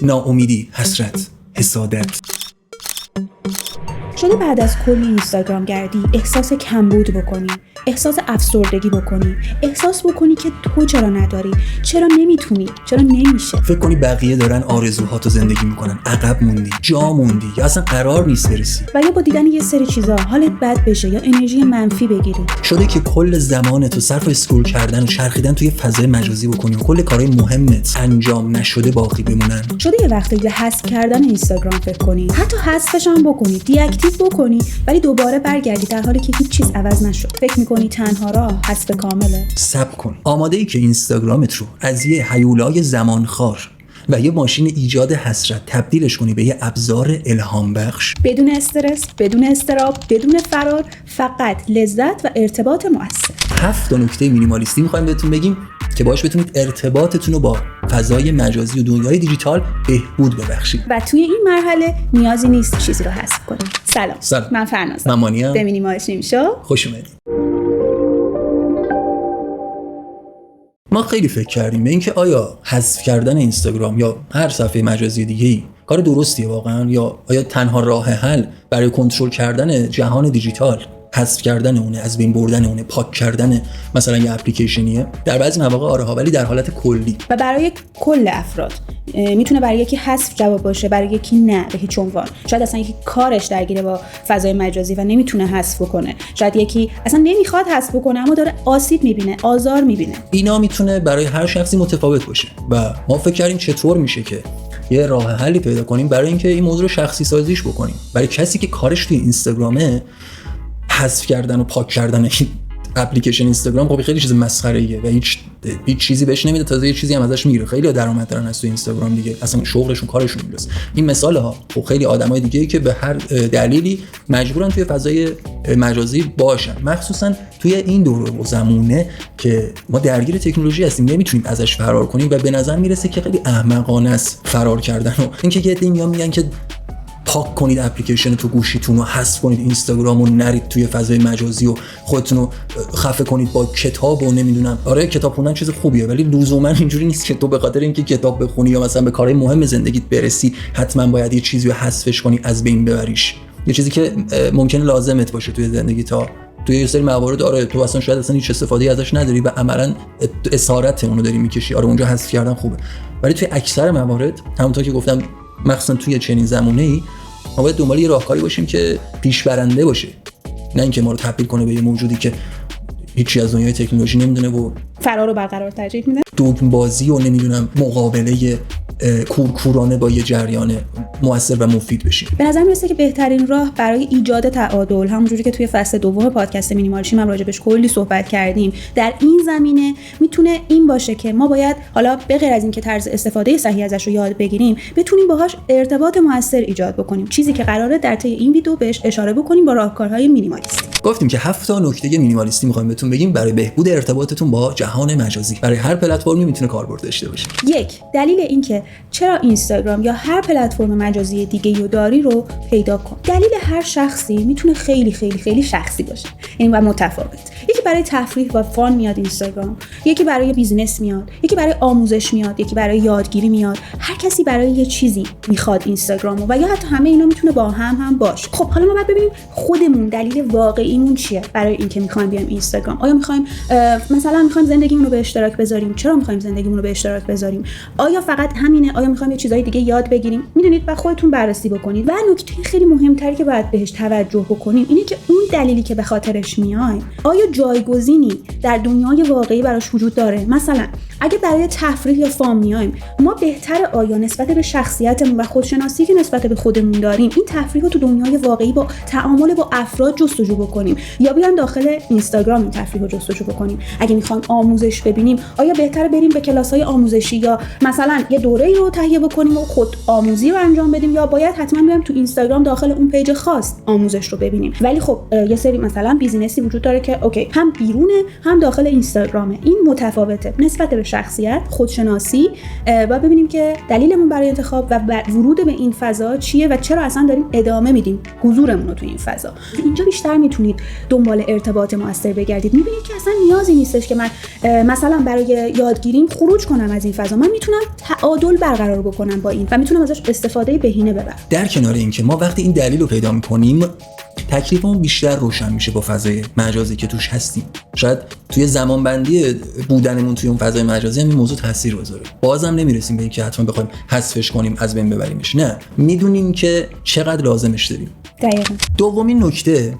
ناامیدی، حسرت، حسادت. شده بعد از کلی اینستاگرام گردی احساس کمبود بکنی، احساس افسردگی بکنی، احساس بکنی که تو چرا نداری، چرا نمیتونی، چرا نمیشه. فکر کنی بقیه دارن آرزوهاتو زندگی میکنن، عقب موندی، جا موندی یا اصلا قرار نیست برسی. و یا با دیدن یه سری چیزا حالت بد بشه یا انرژی منفی بگیری. شده که کل زمانتو صرف اسکرول کردن و چرخیدن توی فضای مجازی بکنی و کل کارهای مهمت انجام نشده باقی بمونن. شده یه وقتی به حذف کردن اینستاگرام فکر کنی، حتی حذفش هم بکنی، دیاکتیو بکنی، ولی دوباره برگردی در حالی که هیچ چیز عوض نشد. فکر می‌کنی تنها راه حذف کامله. صبر کن. آماده ای که اینستاگرامت رو از یه هیولای زمانخوار و یه ماشین ایجاد حسرت تبدیلش کنی به یه ابزار الهام بخش، بدون استرس، بدون اضطراب، بدون فرار، فقط لذت و ارتباط مؤثر. 7 نکته مینیمالیستی می‌خوایم بهتون بگیم که باهاش بتونید ارتباطتون رو با فضای مجازی و دنیای دیجیتال بهبود ببخشید. و توی این مرحله نیازی نیست چیزی رو حذف کنید. سلام. من فرنازم. من مانیام. به مینیمالیسم شو خوش اومدید. ما خیلی فکر کردیم به اینکه آیا حذف کردن اینستاگرام یا هر صفحه مجازی دیگه‌ای کار درستیه واقعا، یا آیا تنها راه حل برای کنترل کردن جهان دیجیتال حذف کردن اونه، از بین بردن اونه، پاک کردن مثلا یه اپلیکیشنیه؟ در بعضی مواقع آره ها، ولی در حالت کلی و برای کل افراد میتونه برای یکی حذف جواب باشه، برای یکی نه به هیچ عنوان. شاید اصلا یکی کارش درگیره با فضای مجازی و نمیتونه حذف بکنه، شاید یکی اصلا نمیخواد حذف بکنه اما داره آسیب میبینه، آزار میبینه. اینا میتونه برای هر شخصی متفاوت باشه و ما فکر کردیم چطور میشه که یه راه حلی پیدا کنیم برای اینکه این موضوع رو شخصی سازیش بکنیم. برای کسی که کارش توی اینستاگرامه، حذف کردن و پاک کردن این اپلیکیشن اینستاگرام خب خیلی چیز مسخره‌ایه و هیچ چیزی بهش نمیده، تازه یه چیزی هم ازش میگیره. خیلی درآمد دارن از تو اینستاگرام دیگه، اصلا شغلشون کارشون میرسه. این مثاله ها. خب خیلی آدمای دیگه‌ای که به هر دلیلی مجبورن توی فضای مجازی باشن، مخصوصا توی این دوره و زمونه که ما درگیر تکنولوژی هستیم، نمیتونیم ازش فرار کنیم و به نظر میرسه که خیلی احمقانه است فرار کردن. و اینکه یه عده میگن که پاک کنید اپلیکیشن تو گوشیتون و حذف کنید اینستاگرام و نرید توی فضای مجازی و خودتون رو خفه کنید با کتاب و نمیدونم. آره کتاب خوندن چیز خوبیه، ولی لزوما اینجوری نیست که تو به خاطر اینکه کتاب بخونی یا مثلا به کارهای مهم زندگیت برسی حتما باید یه چیزی رو حذفش کنی، از بین ببریش. یه چیزی که ممکنه لازمت باشه توی زندگی تا توی یه سری موارد آره تو اصلا شاید اصلا هیچ استفاده‌ای ازش نداری و عملاً اسارت اونو داری میکشی. آره اونجا حذف کردن خوبه، ولی توی اکثر موارد همونطور که گفتم مخصوصا توی چنین زمانه‌ای ما باید دنبال یه راهکاری باشیم که پیشبرنده باشه، نه اینکه ما رو تبدیل کنه به یه موجودی که هیچی از دنیای تکنولوژی نمیدونه و فرار رو برقرار ترجیح میده، دگم بازی و نمیدونم مقابله کورکورانه با یه جریان مؤثر و مفید بشیم. به نظر میرسه که بهترین راه برای ایجاد تعادل، همونجوری که توی فصل دوم پادکست مینیمالیسم هم راجبش کلی صحبت کردیم، در این زمینه میتونه این باشه که ما باید حالا به غیر از این که طرز استفاده صحیح ازش رو یاد بگیریم، بتونیم باهاش ارتباط مؤثر ایجاد بکنیم، چیزی که قراره در طی این ویدیو بهش اشاره بکنیم با راهکارهای مینیمالیستی. گفتیم که 7 نکته مینیمالیستی می‌خوایم بهتون بگیم برای بهبود ارتباطتون با جهان مجازی. برای هر پلتفرمی میتونه کاربرد داشته باشه. 1. دلیل اینکه چرا اینستاگرام یا هر پلتفرم مجازی دیگه‌ای رو داری رو پیدا کن. دلیل هر شخصی میتونه خیلی خیلی خیلی شخصی باشه، یعنی و متفاوت. یکی برای تفریح و فان میاد اینستاگرام، یکی برای بیزینس میاد، یکی برای آموزش میاد، یکی برای یادگیری میاد. هر کسی برای یه چیزی میخواد اینستاگرامو و یا حتی همه اینا میتونه با هم باشه. خب حالا ما باید ببینیم خودمون دلیل واقعیمون چیه برای اینکه میخوایم بیایم اینستاگرام. آیا میخوایم مثلا میخوایم زندگیمون رو به اشتراک بذاریم؟ چرا میخوایم زندگیمون رو به اشتراک بذاریم؟ آیا فقط همینه؟ آیا میخوایم یه چیزای دیگه یاد بگیریم؟ میدونید و خودتون بررسی بکنید. و نکته خیلی مهمتری که باید بهش توجه بکنیم اینه که اون دلیلی که به خاطرش میایم آیا جایگزینی در دنیای واقعی براش وجود داره؟ مثلا اگه برای تفریح یا فام میایم، ما بهتر آیا نسبت به شخصیتمون و خودشناسی که نسبت به خودمون داریم این تفریح رو تو دنیای واقعی با تعامل با افراد جستجو بکنیم یا بیایم داخل اینستاگرام این تفریح رو جستجو بکنیم؟ اگه میخوایم آموزش ببینیم، آیا بهتره بریم به کلاس‌های آموزشی یا مثلا یه دوره‌ای رو تهیه بکنیم و خود آموزی رو انجام بدیم، یا باید حتما بیایم تو اینستاگرام داخل اون پیج خاص آموزش رو ببینیم؟ ولی خب یه سری مثلا بیزینسی وجود داره که اوکی هم بیرونه هم داخل اینستاگرامه. این متفاوته نسبت به شخصیت، خودشناسی و ببینیم که دلیلمون برای انتخاب و ورود به این فضا چیه و چرا اصلا داریم ادامه میدیم حضورمون رو تو این فضا. اینجا بیشتر میتونید دنبال ارتباط مؤثر بگردید. میبینید که اصلا نیازی نیستش که من مثلا برای یادگیریم خروج کنم از این فضا. من میتونم تعادل تعامل برقرار بکنم با این و میتونم ازش استفاده بهینه ببرم. در کنار اینکه ما وقتی این دلیل رو پیدا می‌کنیم تکلیفمون بیشتر روشن میشه با فضای مجازی که توش هستیم. شاید توی زمانبندی بودنمون توی اون فضای مجازی هم این موضوع تاثیر بذاره. بازم نمیرسیم به اینکه حتما بخوایم حذفش کنیم، از بین ببریمش. نه، میدونیم که چقدر لازمش داریم. دقیقاً. دومین نکته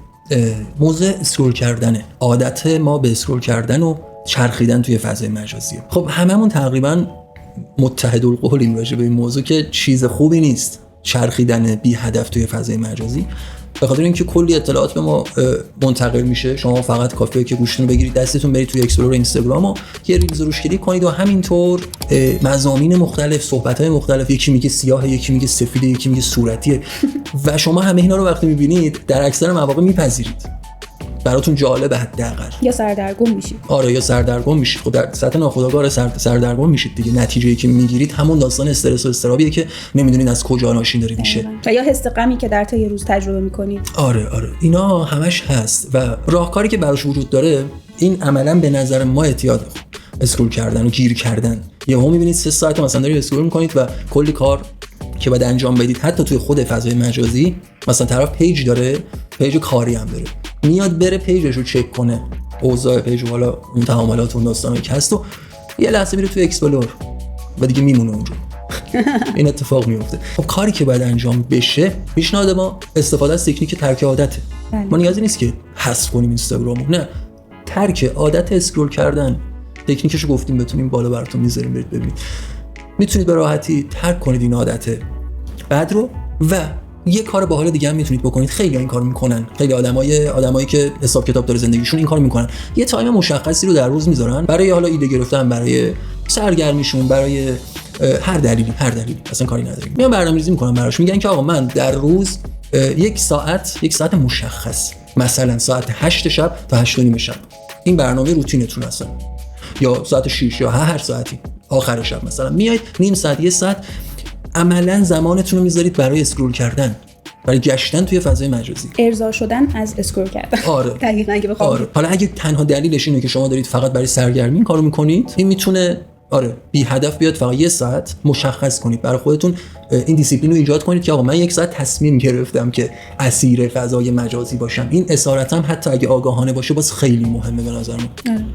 موضوع اسکرول کردنه. عادت ما به اسکرول کردن و چرخیدن توی فضای مجازیه. خب هممون تقریبا متحدالقولیم راجع به این موضوع که چیز خوبی نیست چرخیدن بی هدف توی فضای مجازی، به خاطر اینکه کلی اطلاعات به ما منتقل میشه. شما فقط کافیه که گوشتون رو بگیرید دستتون، برید توی اکسپلور اینستاگرام و یه ریلز روش کلیک کنید و همینطور مضامین مختلف، صحبت‌های مختلف، یکی میگه سیاه، یکی میگه سفید، یکی میگه صورتیه و شما همه اینا رو وقتی میبینید در اکثر مواقع میپذیرید، براتون جالبه حداقل، یا سردرگم میشید. آره، یا سردرگم میشید. خب در سطح ناخودآگاه سردرگم میشید دیگه. نتیجه‌ای که میگیرید همون داستان استرس و اضطرابیه که نمیدونید از کجا ناشی داره میشه، و یا حس غمی که در طی روز تجربه میکنید. آره اینا همش هست و راهکاری که براش وجود داره این عملاً به نظر ما اعتیاد اسکرول کردن و گیر کردن. یهو میبینید 3 ساعت مثلا دارید اسکرول میکنید و کلی کار که باید انجام بدید حتی توی خود فضای مجازی، مثلا طرف پیج داره، پیج کاری هم داره، میاد بره پیجش رو چک کنه، اوضاع پیج و حالا اون تعاملات اون داستانی که هست و یه لحظه میره توی اکسپلور و دیگه میمونه اونجا. این اتفاق میفته. خب کاری که باید انجام بشه، پیشنهاد ما استفاده از تکنیک ترک عادته. ما نیازی نیست که حذف کنیم اینستاگرامو، نه، ترک عادت اسکرول کردن. تکنیکشو گفتیم بتونیم بالا براتون میذاریم برید ببینید. میتونید به راحتی ترک کنید این عادت بد رو و یه کار باحال دیگه هم میتونید بکنید. خیلی این کارو میکنن، خیلی آدمایی که حساب کتاب داره زندگیشون این کارو میکنن. یه تایم مشخصی رو در روز میذارن برای حالا ایده گرفتن، برای سرگرمیشون، برای هر دلیلی اصلا کاری نداریم. میان برنامه‌ریزی میکنن براش، میگن که آقا من در روز یک ساعت مشخص، مثلا ساعت 8 شب تا 8 و نیم شب این برنامه روتینتون هستن، یا ساعت 6 یا هر ساعتی آخر شب مثلا میایید نیم ساعت، یه ساعت عملاً زمانتون رو میذارید برای اسکرول کردن، برای گشتن توی فضای مجازی، ارضا شدن از اسکرول کردن. آره دقیقاً که بخوام. آره. حالا اگه تنها دلیلش اینه که شما دارید فقط برای سرگرمی این کارو میکنید، این میتونه بی هدف بیاد. فقط یه ساعت مشخص کنید برای خودتون، این دیسیپلین رو ایجاد کنید که آقا من یک ساعت تصمیم گرفتم که اسیر فضای مجازی باشم. این اسارتم حتی اگه آگاهانه باشه باز خیلی مهمه به نظر من.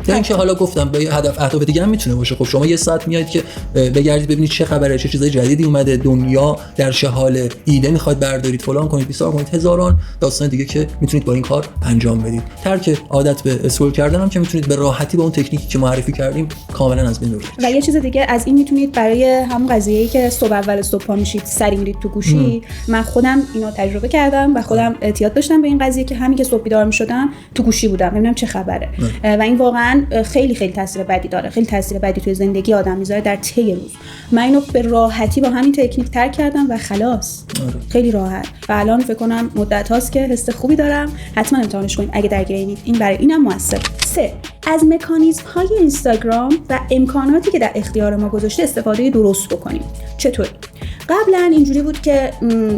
یعنی که حالا گفتم به اهداف دیگه هم میتونه باشه. خب شما یه ساعت میایید که بگردید ببینید چه خبره، چه چیزای جدیدی اومده، دنیا در چه حاله، ایده میخواید بردارید، فلان کنید، بیسار کنید، هزاران داستان دیگه که میتونید با این کار انجام بدید. ترک عادت به اسکرول کردن هم که میتونید به راحتی با اون تکنیکی که معرفی کردیم کاملا از بین ببرید. و یه چیز دیگه از این میتونید برای همون قضیه‌ای که صبح اول صبح پا میشید سری میرید تو گوشی، من خودم اینو تجربه کردم و خودم اعتیاد داشتم به این قضیه که همین که صبح بیدار میشدم تو گوشی بودم ببینم چه خبره. و این واقعا خیلی خیلی تاثیر بدی داره، خیلی تاثیر بدی توی زندگی آدم میذاره در طی روز. من اینو به راحتی با همین تکنیک ترک کردم و خلاص. خیلی راحت. و الان فکر کنم مدت هاست که حس خوبی دارم. حتما امتحانش کنید اگه درگیر اینید. این برای اینم موثر. 3. از مکانیزم های اینستاگرام و امکاناتی که در اختیار ما گذاشته استفاده درست بکنیم. چطور؟ قبلا اینجوری بود که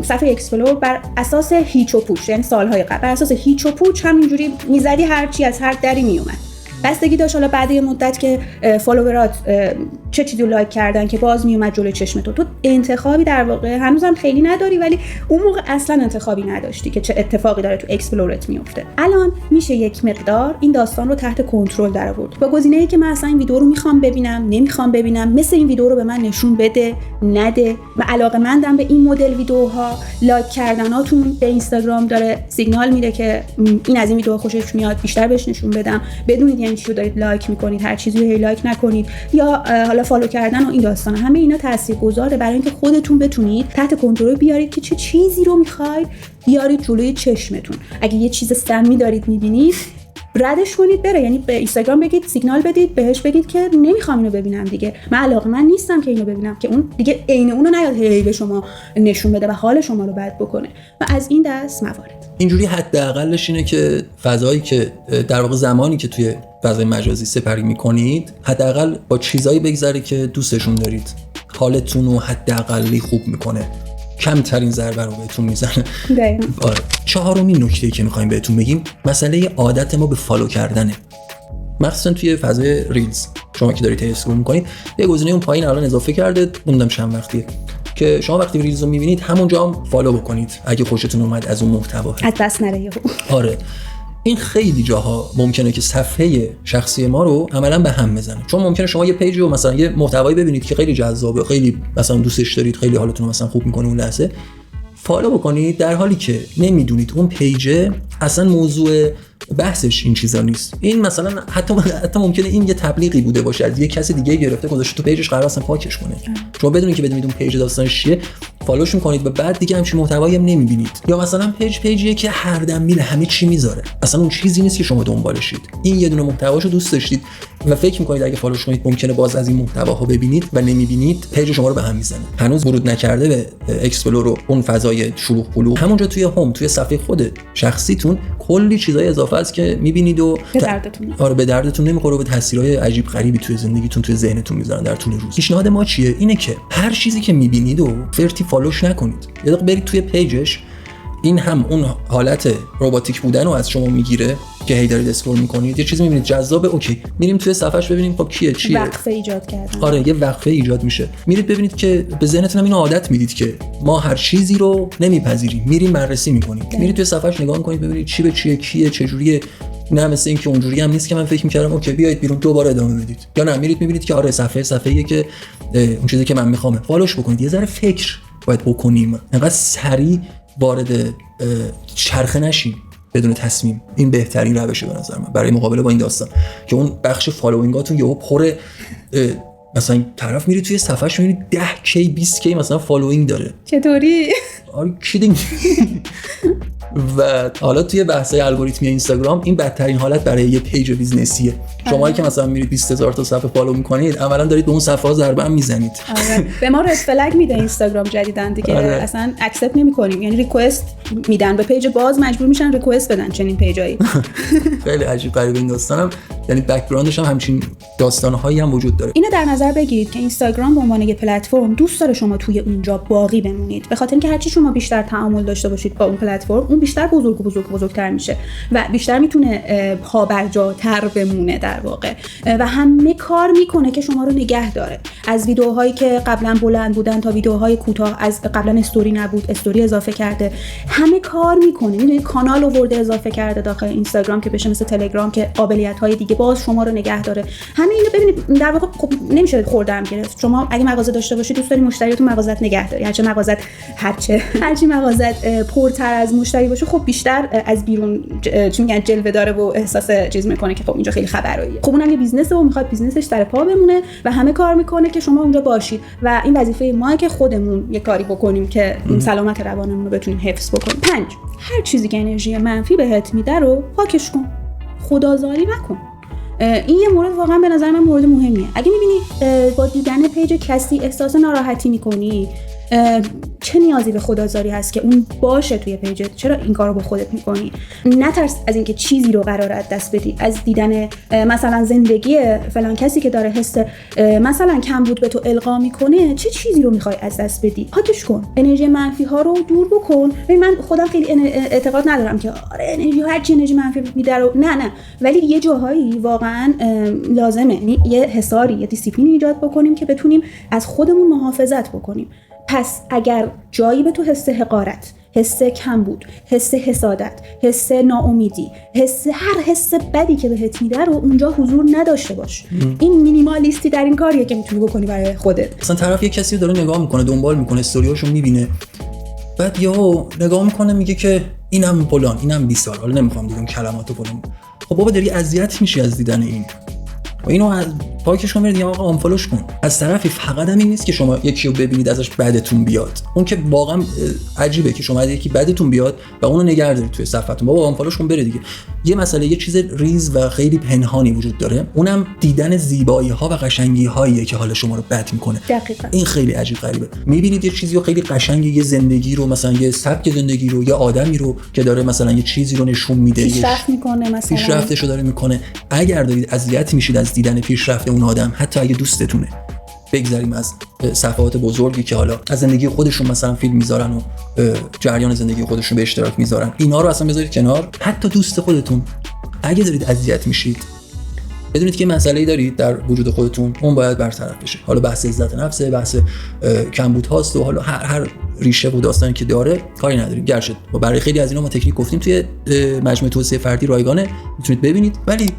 صفحه اکسپلور بر اساس هیچ و پوچ، یعنی سالهای قبل بر اساس هیچ و پوچ همینجوری میزدی، هر چی از هر دری میومد. بستگی داشت حالا بعد یه مدت که فالوورات چه چیزی رو لایک کردن که باز میومد جلوی چشم تو انتخابی در واقع هنوزم خیلی نداری، ولی اون موقع اصلا انتخابی نداشتی که چه اتفاقی داره تو اکسپلورت میفته. الان میشه یک مقدار این داستان رو تحت کنترل در آورد با گزینه‌ای که من اصلا این ویدیو رو میخوام ببینم نمیخوام ببینم، مثل این ویدیو رو به من نشون بده نده. و علاقه‌مندم به این مدل ویدیوها، لایک کردناتون به اینستاگرام داره سیگنال میده که این از این ویدیو خوشش میاد، بیشتر بهش نشون بدم. بدونید یعنی چی رو دارید لایک میکنید، هر چیزی رو لایک نکنید، یا حالا فالو کردن و این داستانا. همه اینا تاثیرگذاره برای اینکه خودتون بتونید تحت کنترل بیارید که چه چیزی رو میخواید بیارید جلوی چشمتون. اگه یه چیز سمی دارید میبینید ردش کنید بره، یعنی به اینستاگرام بگید، سیگنال بدید بهش، بگید که نمیخوام اینو ببینم دیگه، من علاقه‌مند نیستم که اینو ببینم، که اون دیگه عین اونو نیاد هی به شما نشون بده و حال شما رو بد بکنه. و از این دست موارد اینجوری حداقلش اینه که فضایی که در واقع زمانی که توی فضای مجازی سپری میکنید حداقل با چیزایی بگذره که دوستشون دارید، حالتون رو حداقلی خوب میکنه، کمترین ضربه رو بهتون میزنه. آره. 4مین نکته‌ای که میخوایم بهتون بگیم مسئله عادت ما به فالو کردنه. مخصوصا توی فضای ریلز. شما که دارید اسکرول می‌کنید یه گزینه اون پایین الان اضافه کرده، موندم چند وقتیه که شما وقتی ریلز رو می‌بینید همونجا هم فالو بکنید اگه خوشتون اومد از اون محتوا. از دست نره یهو. آره این خیلی جاها ممکنه که صفحه شخصی ما رو عملاً به هم بزنه، چون ممکنه شما یه پیج رو مثلا یه محتوایی ببینید که خیلی جذابه، خیلی مثلا دوستش دارید، خیلی حالتون رو مثلا خوب می‌کنه اون لحظه، فالو بکنید در حالی که نمیدونید اون پیج اصلا موضوع بحثش این چیزا نیست. این مثلا حتی ممکنه این یه تبلیغی بوده باشه، از یه کسی دیگه گرفته گذاشته تو پیجش، قرار اصلا پاکش کنه. شما بدونید که بدونید اون پیج داستانش چیه، فالوش میکنید و بعد دیگه همچین محتوایی هم نمیبینید. یا مثلا پیجیه که هر دم میره همه چی میذاره، اصلا اون چیزی نیست که شما دنبالشید. این یه دونه محتواشو دوست داشتید و فکر میکنید اگه فالوش کنید ممکنه باز از این محتواها ببینید و نمیبینید، پیج شما رو به هم میزنه. هنوز ورود نکرده به اکسپلور و اون فضای شلوغ پلوغ، همونجا توی هوم، توی صفحه خود شخصیتون کلی چیزای اضافه است که میبینید و به دردتون به دردتون نمیخوره و به تاثیرهای عجیب غریبی توی زندگیتون، توی ذهنتون میذارن در طول روز. پیشنهاد ما چیه؟ اینه که هر چیزی که میبینید و فرتی فالوش نکنید. یه دقیقه برید توی پیجش، این هم اون حالت رباتیک بودن رو از شما میگیره که هی دارید اسکرول میکنید، یه چیزی میبینید جذابه، اوکی میریم توی صفحش ببینیم خب کیه، چیه، وقفه ایجاد کردن. آره یه وقفه ایجاد میشه. میرید ببینید که به ذهنتون هم اینو عادت میدید که ما هر چیزی رو نمیپذیریم، میریم بررسی میکنیم. میرید توی صفحش نگاه میکنید ببینید چی به چیه، کیه، چه جوریه. نه مثل این که اونجوری هم نیست که من فکر میکردم اوکی بیاید بیرون دوباره ادامه بدید، یا نه میرید میبینید که آره صفحه‌ایه که اون چیزی که من میخوام. فالوش بکنید. یه ذره فکر باید بکنیم، انقدر سریع وارد چرخه نشیم بدون تصمیم. این بهترین روشه به نظر من برای مقابله با این داستان که اون بخش فالوینگاتون یهو پر، مثلا طرف میری توی صفحه‌اش میبینی 10k 20k مثلا فالوینگ داره. چطوری؟ آره کیدینگ. و حالا توی بحث‌های الگوریتمی اینستاگرام این بدترین حالت برای یه پیج بیزنسیه. شما که مثلا میرید 20000 تا صفحه فالو میکنید، عملاً دارید به اون صفحه ها ضربه هم میزنید. آره به ما رد فلگ میده اینستاگرام جدیدن دیگه. آره. اصلا اکسپت نمی‌کنیم، یعنی ریکوست میدن به پیج باز، مجبور میشن ریکوست بدن چنین پیجایی. خیلی عجیب غریبه این داستانم، یعنی بک‌گراندش هم همچین داستان‌هایی هم وجود داره. اینو در نظر بگیرید که اینستاگرام به عنوان یک پلتفرم دوست داره شما توی اونجا باقی بمونید، به خاطر اینکه هرچی شما بیشتر تعامل داشته باشید با اون پلتفرم، اون بیشتر بزرگتر میشه و بیشتر میتونه پابرجاتر بمونه در واقع، و همه کار میکنه که شما رو نگه داره. از ویدیوهایی که قبلا بلند بودن تا ویدیوهای کوتاه، از قبلا استوری نبود استوری اضافه کرده، همه کار میکنه. میدونید کانال آورده اضافه کرده داخل اینستاگرام که بشه مثل تلگرام که قابلیت‌های دیگه باز شما رو نگه داره. همه اینو ببینید در واقع خب نمیشه خوردم گرفت. شما اگه مغازه داشته باشید دوست داری مشتریاتون مغازت نگه داری، هرچی مغازت پرتر از مشتری باشه خب بیشتر از بیرون چی میگن جلوه داره و احساس چیز میکنه که خب اینجا خیلی خبراییه. خب اونم یه بیزنسه و میخواد بیزنسش سر پا بمونه و همه کار میکنه که شما اونجا باشید و این وظیفه ماه که خودمون یه کاری بکنیم که این سلامت روانمون رو بتونیم حفظ بکنیم. 5 هر چیزی که انرژی منفی بهت میده رو پاکش کن، خدازاری نکن. این یه مورد واقعا به نظر من مورد مهمیه. اگه میبینی با دیدن پیج کسی احساس ناراحتی میکنی، چه نیازی به خدازاری هست که اون باشه توی پیجت؟ چرا این کارو با خودت میکنی؟ نترس از اینکه چیزی رو قراره از دست بدی، از دیدن مثلا زندگی فلان کسی که داره حس مثلا کمبود به تو القا میکنه. چه چیزی رو میخوای از دست بدی؟ پاکش کن، انرژی منفی ها رو دور بکن. من خودم خیلی اعتقاد ندارم که آره انرژی هر چی انرژی منفی میده رو نه، ولی یه جاهایی واقعا لازمه یه حصاری، یه دیسیپلین ایجاد بکنیم که بتونیم از خودمون محافظت بکنیم. پس اگر جایی به تو حس حقارت، حس کمبود، حس حسادت، حس ناامیدی، هر حس بدی که بهت میده رو اونجا حضور نداشته باش. این مینیمالیستی در این کاریه که میتونی بکنی برای خودت. مثلا طرف یه کسی رو داره نگاه میکنه، دنبال میکنه، استوریاشو میبینه، بعد یهو نگاه میکنه میگه که اینم فلان، اینم بیسار، حالا نمیخوام دیگه کلماتو فلان. خب بابا داری اذیت میشی از دیدن این و اینو از پاکش کن، برید یا آقا آنفالوش کن. از طرفی فقط هم این نیست که شما یکی رو ببینید ازش بدتون بیاد، اون که واقعا عجیبه که شما یکی بدتون بیاد و اونو نگه دارید توی صفحتون. بابا آنفالوش کن بره دیگه. یه مسئله، یه چیز ریز و خیلی پنهانی وجود داره، اونم دیدن زیبایی ها و قشنگی هاییه که حال شما رو بد میکنه. دقیقاً. این خیلی عجیب غریبه. میبینید یه چیزی رو خیلی قشنگه، یه زندگی رو، مثلا یه سبک زندگی رو، یه آدمی رو که داره مثلا یه چیزی رو نشون میده، پیشرفت میکنه، مثلا پیشرفتشو داره میکنه. اگر دارید اذیت میشید از دیدن پیشرفت اون آدم، حتی اگه دوستتونه، بگذاریم از صفحات بزرگی که حالا از زندگی خودشون مثلا فیلم میذارن و جریان زندگی خودشون به اشتراک میذارن، اینا رو اصلا بذارید کنار. حتی دوست خودتون اگه دارید اذیت میشید، بدونید که مسئله‌ای دارید در وجود خودتون، اون باید برطرف بشه. حالا بحث عزت نفسه، بحث کمبود هاست و حالا هر ریشه و داستانی که داره کاری نداریم. گرچه برای خیلی از اینا ما تکنیک گفتیم توی مجموعه توسعه فردی رایگانه، میتونید ببینید. ولی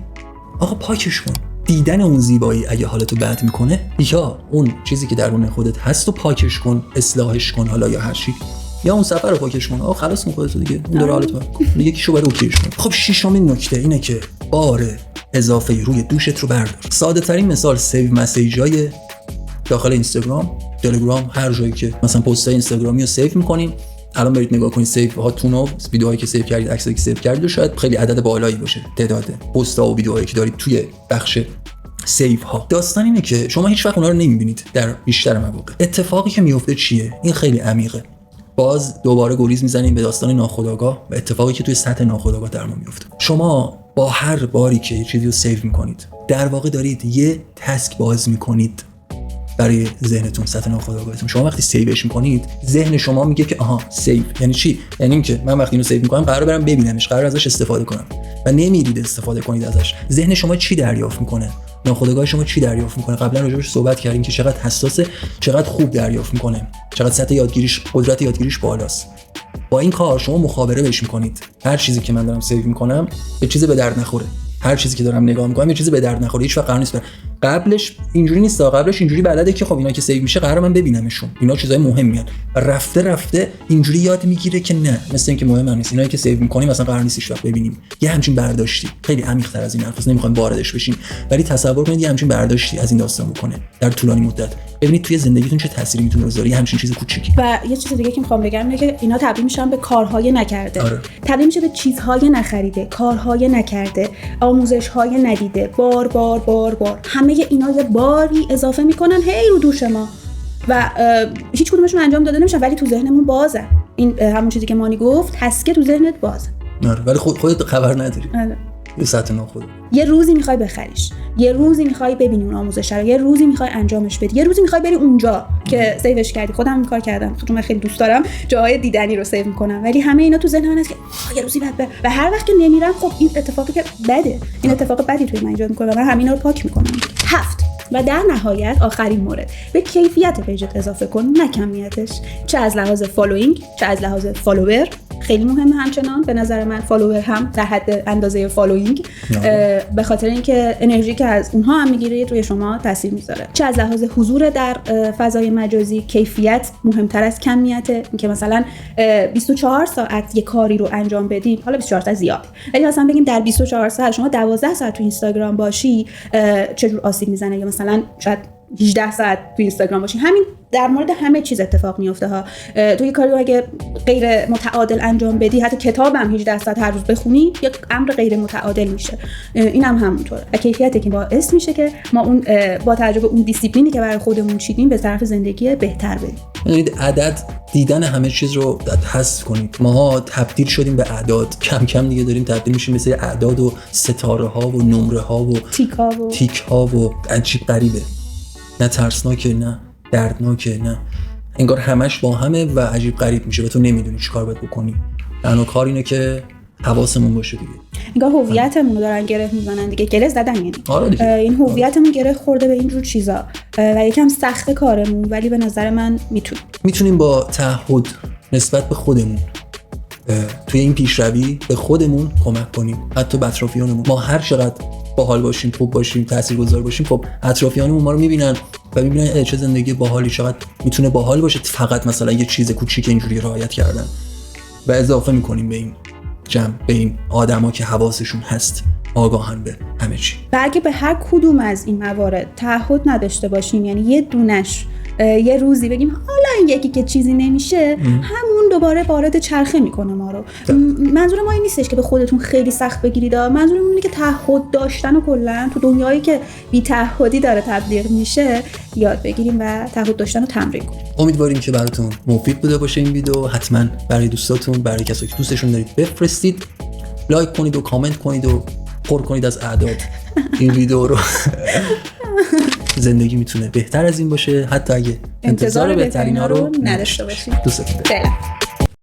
آقا پاکش کن. دیدن اون زیبایی اگه حالتو بد میکنه، یا اون چیزی که درون خودت هست رو پاکش کن، اصلاحش کن، حالا یا هر چی، یا اون سفر رو پاکش کن. خلاص کن خودت دیگه، اون داره حالت دیگه کیشو باید اوکیش کن. خب ششمین نکته اینه که بار اضافه روی دوشت رو بردار. ساده ترین مثال سیو مسیجای داخل اینستاگرام، تلگرام، هر جایی که مثلا پستای اینستاگرامی رو سیو می‌کنین، الان برید نگاه کنید سیو هاتون و ویدیوهایی که سیو کردید، عکسایی که سیو کردید، و شاید خیلی عدد بالایی باشه تعداد پست‌ها و ویدیوهایی که دارید توی بخش سیو ها. داستان اینه که شما هیچ وقت اونها رو نمی‌بینید در بیشتر مواقع. اتفاقی که میفته چیه؟ این خیلی عمیقه. باز دوباره گریز میزنیم به داستان ناخودآگاه و اتفاقی که توی سطح ناخودآگاه در ما میفته. شما با هر باری که یه چیزی رو سیو میکنید، در واقع دارید یه تسک باز میکنید برای ذهنتون، سطح ناخودآگاهتون. شما وقتی سیوش میکنید، ذهن شما میگه که آها سیو یعنی چی؟ یعنی اینکه من وقتی اینو سیو میکنم قراره برم ببینمش، قراره ازش استفاده کنم، و نمیرید استفاده کنید ازش. ذهن شما چی دریافت میکنه؟ ناخودآگاه شما چی دریافت میکنه؟ قبلا راجعش صحبت کردیم که چقدر حساسه، چقدر خوب دریافت میکنه، چقدر سطح یادگیریش، قدرت یادگیریش بالاست. با این کار شما مخابره بهش میکنید. هر چیزی که من دارم سیو میکنم یه چیزی به درد نخوره، هر چیزی که دارم نگاه میکنم یه چیزی به درد نخوره، هیچ وقت قرار نیست. قبلش اینجوری نیست، قبلش اینجوری بلده که خب اینا که سیو میشه قراره من ببینمشون، اینا چیزای مهمیان. رفته رفته اینجوری یاد میگیره که نه، مثل اینکه مهم نیست، اینایی که سیو میکنیم مثلا قرار نیست هیچ وقت ببینیم. یه همچین برداشتی خیلی عمیق تر از این حرفاست، نمیخوام واردش بشیم، ولی تصور کنید یه همچین برداشتی از این داستان بکنه در طولانی مدت. ببینید توی زندگیتون چه تأثیری میتونه بذاره یه همچین چیز کوچیکی. و یه چیز دیگه که میخوام بگم اینه که اینا تبدیل میشن به کارهای نکرده. آره. تبدیل میشه به چیزهای نخریده، کارهای نکرده، آموزش‌های ندیده، بار بار بار بار. همه اینا یه باری اضافه میکنن هی رو دوش ما و هیچ کدومشون انجام داده نمیشن، ولی تو ذهنمون بازه. این همون چیزی که مانی گفت، هست که تو ذهنت بازه. آره، ولی خودت خبر نداری. آره. یه سطح ناخود. یه روزی میخوای بخریش، یه روزی میخوای ببینی اون آموزش رو، یه روزی میخوای انجامش بدی، یه روزی میخوای بری اونجا که سیوش کردی. خودم این کار کردم، چون من خیلی دوست دارم جاهای دیدنی رو سیو میکنم، ولی همه اینا تو ذهن من هست که یه روزی بعد بره، و هر وقت که نمیرم خب این اتفاقی که بده، این اتفاق بدی توی من ایجاد میکنه و من همینا رو پاک میکنم. 7 و در نهایت آخرین مورد، به کیفیت پیجت اضافه کن، نه کمیتش. چه از لحاظ فالوینگ، چه از لحاظ فالوور. خیلی مهمه همچنان به نظر من فالوور هم در حد اندازه فالوینگ، به خاطر اینکه انرژی که از اونها هم میگیره روی شما تاثیر میذاره. چه از لحاظ حضور در فضای مجازی، کیفیت مهمتر از کمیت. اینکه مثلا 24 ساعت یه کاری رو انجام بدیم، حالا 24 ساعت زیاد، ولی مثلا بگیم در 24 ساعت شما 12 ساعت تو اینستاگرام باشی، چجور آسیب میزنه؟ یا مثلا شاید 18 ساعت تو اینستاگرام باشی. همین در مورد همه چیز اتفاق میفته ها. تو یه کاری رو اگه غیر متعادل انجام بدی، حتی کتابم 18 ساعت هر روز بخونی، یک امر غیر متعادل میشه. اینم همونطوره. کیفیتی که باعث میشه که ما اون با توجه به اون دیسیپلینی که برای خودمون چیدیم به طرف زندگی بهتر بریم. یعنی عدد دیدن همه چیز رو حذف کنید. ماها تبدیل شدیم به اعداد، کم کم دیگه داریم تبدیل میشیم مثل اعداد و ستاره ها و نمره ها و تیک ها و عجیب غریبه. نه ترسناکه، نه دردناکه، نه، انگار همش با همه و عجیب غریب میشه و تو نمیدونی چی کار باید بکنی. تنها کار اینه که حواسمون باشه دیگه. انگار هویتمون رو دارن گره میزنن دیگه، گره زدن یعنی. آره دیگه. این هویتمون گره خورده به اینجور چیزا و یکم سخت کارمون، ولی به نظر من میتونیم با تعهد نسبت به خودمون توی این پیشروی به خودمون کمک کنیم، حتی به اطرافیانمون. ما هر چقدر باحال باشیم، خوب باشیم، تاثیرگذار باشیم، خب اطرافیانمون ما رو میبینن و میبینن چه زندگی باحالی، چقدر میتونه باحال باشه فقط مثلا یه چیز کوچیک اینجوری رعایت کردن. و اضافه میکنیم به این جمع، به این آدما که حواسشون هست، آگاهن به همه چی. و اگه به هر کدوم از این موارد تعهد نداشته باشیم، یعنی یه دونش یه روزی بگیم حالا این یکی که چیزی نمیشه، همون دوباره وارد چرخه میکنه ما رو. منظور ما این نیستش که به خودتون خیلی سخت بگیرید، منظورم اینه که تعهد داشتن و کلا تو دنیایی که بی تعهدی داره تبلیغ میشه یاد بگیریم و تعهد داشتن رو تمرین کنیم. امیدواریم که براتون مفید بوده باشه این ویدیو. حتما برای دوستاتون، برای کسایی که دوستشون دارید بفرستید، لایک کنید و کامنت کنید و پر کنید از اعداد این ویدیو رو. زندگی میتونه بهتر از این باشه، حتی اگه انتظار بهترینا رو نداشته باشید. دوستتون دارم.